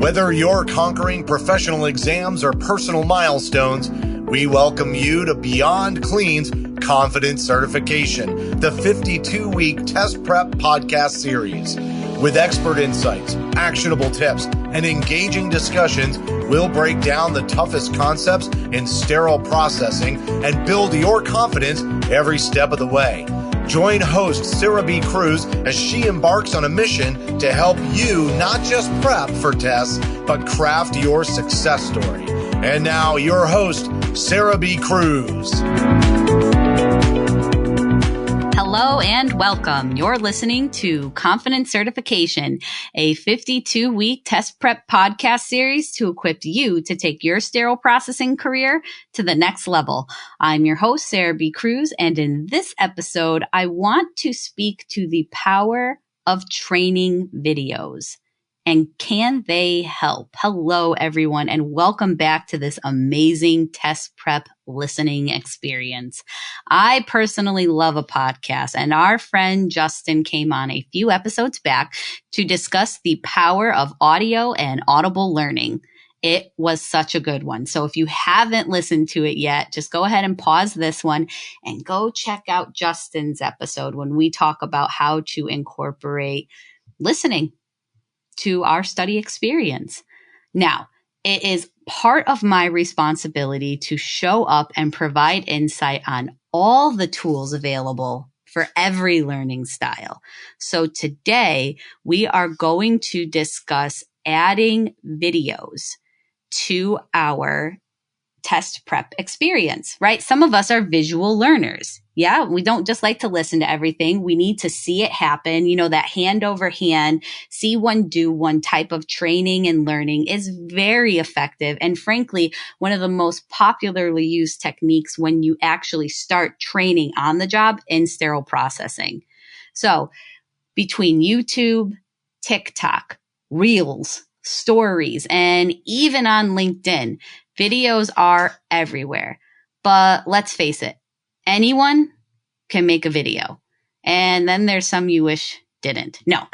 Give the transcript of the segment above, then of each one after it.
Whether you're conquering professional exams or personal milestones, we welcome you to Beyond Clean's Confidence Certification, the 52-week test prep podcast series. With expert insights, actionable tips, and engaging discussions, we'll break down the toughest concepts in sterile processing and build your confidence every step of the way. Join host Sarah B. Cruz as she embarks on a mission to help you not just prep for tests, but craft your success story. And now your host, Sarah B. Cruz. Hello and welcome. You're listening to Confidence Certification, a 52-week test prep podcast series to equip you to take your sterile processing career to the next level. I'm your host, Sarah B. Cruz, and in this episode, I want to speak to the power of training videos. And can they help? Hello, everyone, and welcome back to this amazing test prep listening experience. I personally love a podcast, and our friend Justin came on a few episodes back to discuss the power of audio and audible learning. It was such a good one. So if you haven't listened to it yet, just go ahead and pause this one and go check out Justin's episode when we talk about how to incorporate listening to our study experience. Now, it is part of my responsibility to show up and provide insight on all the tools available for every learning style. So today we are going to discuss adding videos to our test prep experience, right? Some of us are visual learners. Yeah, we don't just like to listen to everything. We need to see it happen. You know, that hand over hand, see one, do one type of training and learning is very effective. And frankly, one of the most popularly used techniques when you actually start training on the job in sterile processing. So between YouTube, TikTok, Reels, stories, and even on LinkedIn, videos are everywhere. But let's face it, anyone can make a video. And then there's some you wish didn't. No.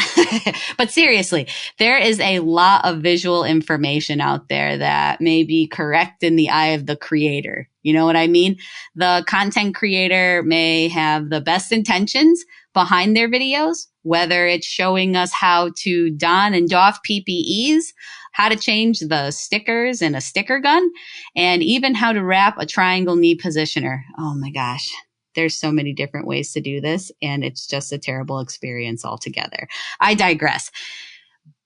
But seriously, there is a lot of visual information out there that may be correct in the eye of the creator. You know what I mean? The content creator may have the best intentions behind their videos, whether it's showing us how to don and doff PPEs, how to change the stickers in a sticker gun, and even how to wrap a triangle knee positioner. Oh my gosh. There's so many different ways to do this, and it's just a terrible experience altogether. I digress.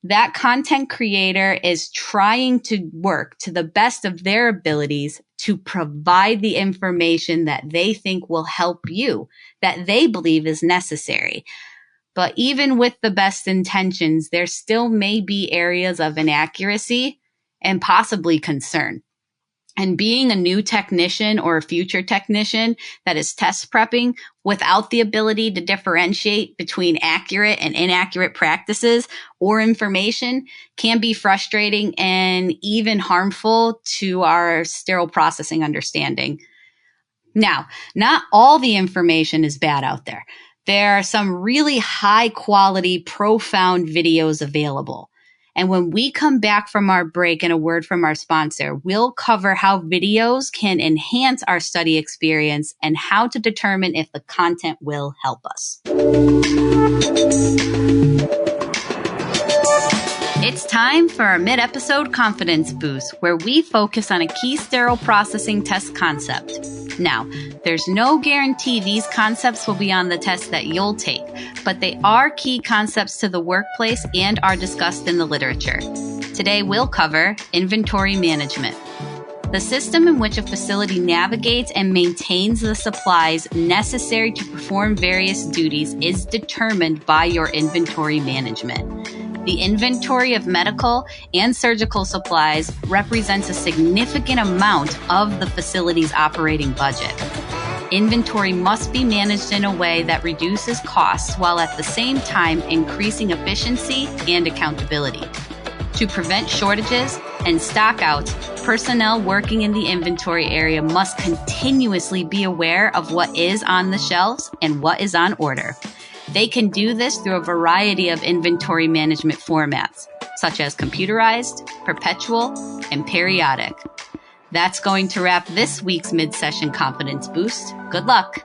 That content creator is trying to work to the best of their abilities to provide the information that they think will help you, that they believe is necessary. But even with the best intentions, there still may be areas of inaccuracy and possibly concern. And being a new technician or a future technician that is test prepping without the ability to differentiate between accurate and inaccurate practices or information can be frustrating and even harmful to our sterile processing understanding. Now, not all the information is bad out there. There are some really high quality, profound videos available. And when we come back from our break and a word from our sponsor, we'll cover how videos can enhance our study experience and how to determine if the content will help us. It's time for our mid-episode confidence boost, where we focus on a key sterile processing test concept. Now, there's no guarantee these concepts will be on the test that you'll take, but they are key concepts to the workplace and are discussed in the literature. Today, we'll cover inventory management, the system in which a facility navigates and maintains the supplies necessary to perform various duties is determined by your inventory management. The inventory of medical and surgical supplies represents a significant amount of the facility's operating budget. Inventory must be managed in a way that reduces costs while at the same time increasing efficiency and accountability. To prevent shortages and stockouts, personnel working in the inventory area must continuously be aware of what is on the shelves and what is on order. They can do this through a variety of inventory management formats, such as computerized, perpetual, and periodic. That's going to wrap this week's mid-session confidence boost. Good luck.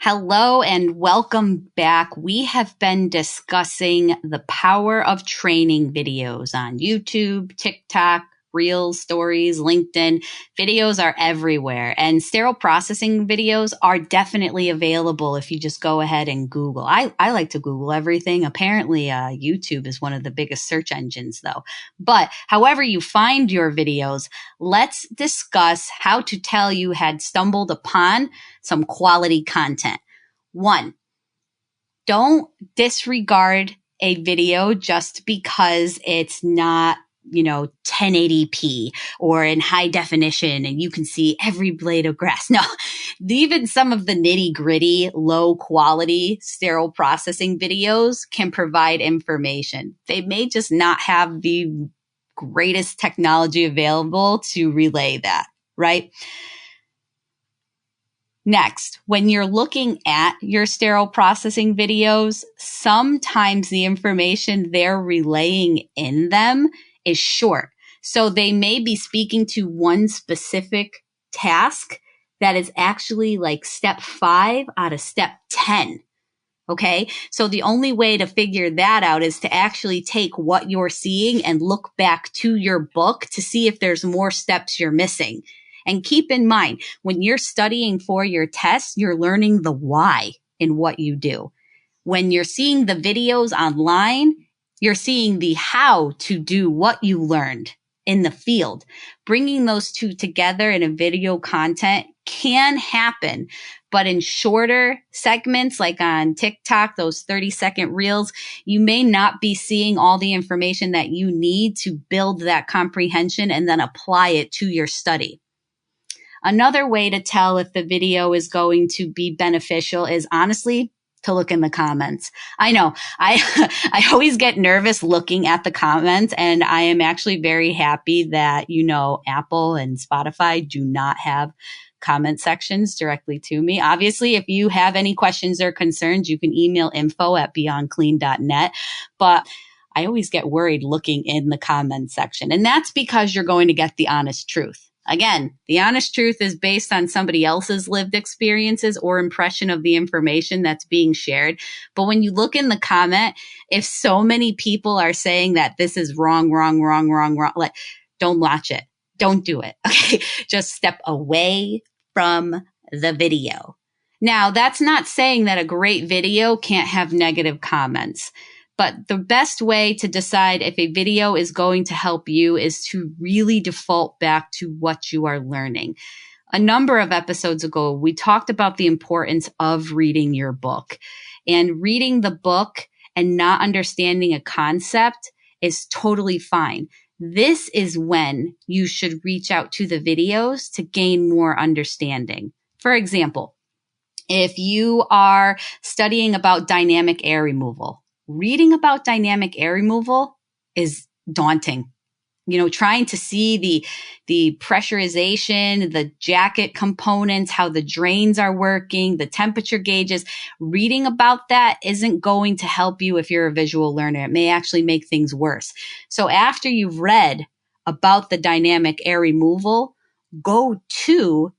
Hello and welcome back. We have been discussing the power of training videos on YouTube, TikTok, Reels, Stories, LinkedIn. Videos are everywhere, and sterile processing videos are definitely available if you just go ahead and Google. I like to Google everything. Apparently, YouTube is one of the biggest search engines though. But however you find your videos, let's discuss how to tell you had stumbled upon some quality content. 1, don't disregard a video just because it's not 1080p or in high definition and you can see every blade of grass. No, even some of the nitty gritty, low quality sterile processing videos can provide information. They may just not have the greatest technology available to relay that, right? Next, when you're looking at your sterile processing videos, sometimes the information they're relaying in them is short. So they may be speaking to one specific task that is actually like step 5 out of step 10. Okay. So the only way to figure that out is to actually take what you're seeing and look back to your book to see if there's more steps you're missing. And keep in mind, when you're studying for your test, you're learning the why in what you do. When you're seeing the videos online, you're seeing the how to do what you learned in the field. Bringing those two together in a video content can happen, but in shorter segments, like on TikTok, those 30-second reels, you may not be seeing all the information that you need to build that comprehension and then apply it to your study. Another way to tell if the video is going to be beneficial is honestly to look in the comments. I know I always get nervous looking at the comments, and I am actually very happy that, Apple and Spotify do not have comment sections directly to me. Obviously, if you have any questions or concerns, you can email info@beyondclean.net. But I always get worried looking in the comment section. And that's because you're going to get the honest truth. Again, the honest truth is based on somebody else's lived experiences or impression of the information that's being shared. But when you look in the comment, if so many people are saying that this is wrong, like, don't watch it. Don't do it. Okay. Just step away from the video. Now, that's not saying that a great video can't have negative comments. But the best way to decide if a video is going to help you is to really default back to what you are learning. A number of episodes ago, we talked about the importance of reading your book. And reading the book and not understanding a concept is totally fine. This is when you should reach out to the videos to gain more understanding. For example, if you are studying about dynamic air removal, reading about dynamic air removal is daunting. Trying to see the pressurization, the jacket components, how the drains are working, the temperature gauges, reading about that isn't going to help you if you're a visual learner. It may actually make things worse. So after you've read about the dynamic air removal, go to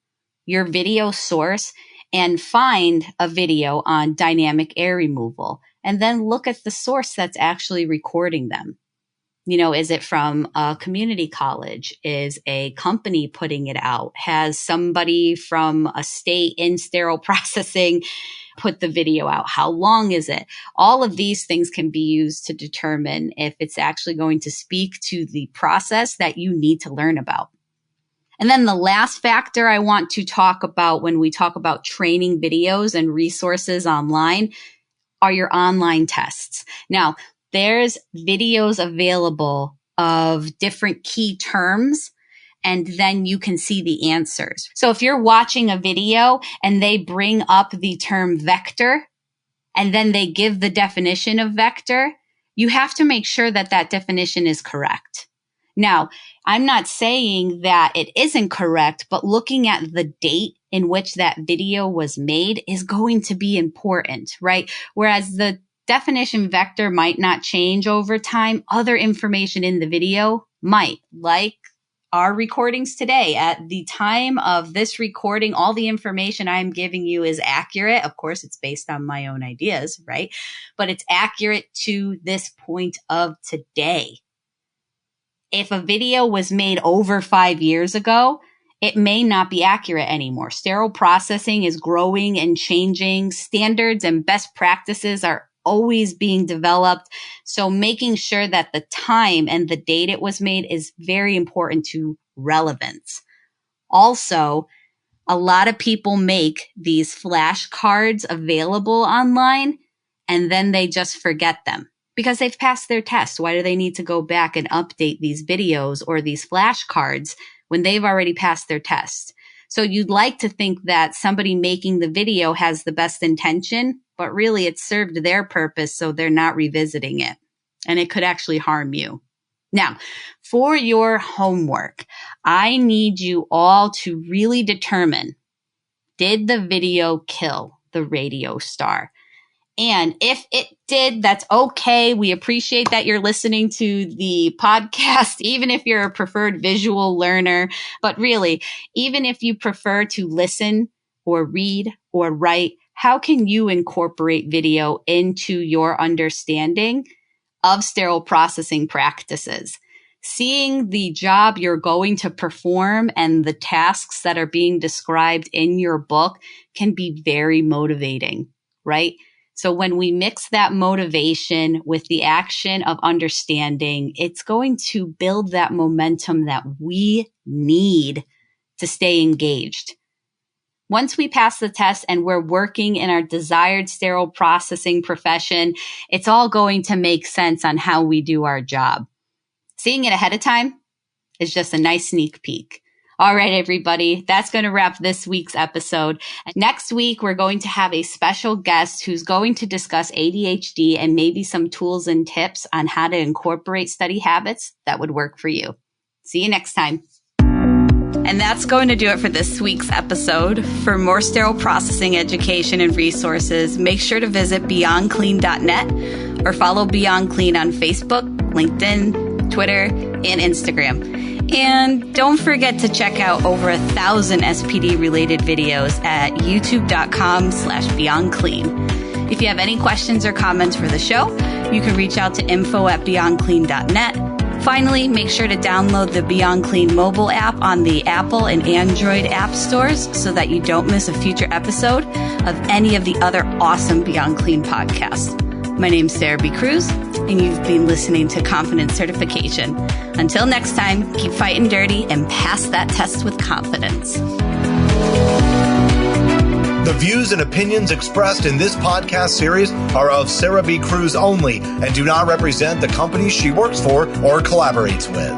your video source and find a video on dynamic air removal. And then look at the source that's actually recording them. Is it from a community college? Is a company putting it out? Has somebody from a state in sterile processing put the video out? How long is it? All of these things can be used to determine if it's actually going to speak to the process that you need to learn about. And then the last factor I want to talk about when we talk about training videos and resources online are your online tests. Now, there's videos available of different key terms, and then you can see the answers. So if you're watching a video and they bring up the term vector, and then they give the definition of vector, you have to make sure that that definition is correct. Now, I'm not saying that it isn't correct, but looking at the date in which that video was made is going to be important, right? Whereas the definition vector might not change over time, other information in the video might, like our recordings today. At the time of this recording, all the information I'm giving you is accurate. Of course, it's based on my own ideas, right? But it's accurate to this point of today. If a video was made over 5 years ago, it may not be accurate anymore. Sterile processing is growing and changing. Standards and best practices are always being developed. So making sure that the time and the date it was made is very important to relevance. Also, a lot of people make these flashcards available online and then they just forget them because they've passed their test. Why do they need to go back and update these videos or these flashcards when they've already passed their test? So you'd like to think that somebody making the video has the best intention, but really it served their purpose, so they're not revisiting it. And it could actually harm you. Now, for your homework, I need you all to really determine, did the video kill the radio star? And if it did, that's okay. We appreciate that you're listening to the podcast, even if you're a preferred visual learner. But really, even if you prefer to listen or read or write, how can you incorporate video into your understanding of sterile processing practices? Seeing the job you're going to perform and the tasks that are being described in your book can be very motivating, right? So when we mix that motivation with the action of understanding, it's going to build that momentum that we need to stay engaged. Once we pass the test and we're working in our desired sterile processing profession, it's all going to make sense on how we do our job. Seeing it ahead of time is just a nice sneak peek. All right, everybody, that's going to wrap this week's episode. Next week, we're going to have a special guest who's going to discuss ADHD and maybe some tools and tips on how to incorporate study habits that would work for you. See you next time. And that's going to do it for this week's episode. For more sterile processing education and resources, make sure to visit beyondclean.net or follow Beyond Clean on Facebook, LinkedIn, Twitter, and Instagram. And don't forget to check out over 1,000 SPD-related videos at youtube.com/beyondclean. If you have any questions or comments for the show, you can reach out to info@beyondclean.net. Finally, make sure to download the Beyond Clean mobile app on the Apple and Android app stores so that you don't miss a future episode of any of the other awesome Beyond Clean podcasts. My name's Sarah B. Cruz, and you've been listening to Confidence Certification. Until next time, keep fighting dirty and pass that test with confidence. The views and opinions expressed in this podcast series are of Sarah B. Cruz only and do not represent the companies she works for or collaborates with.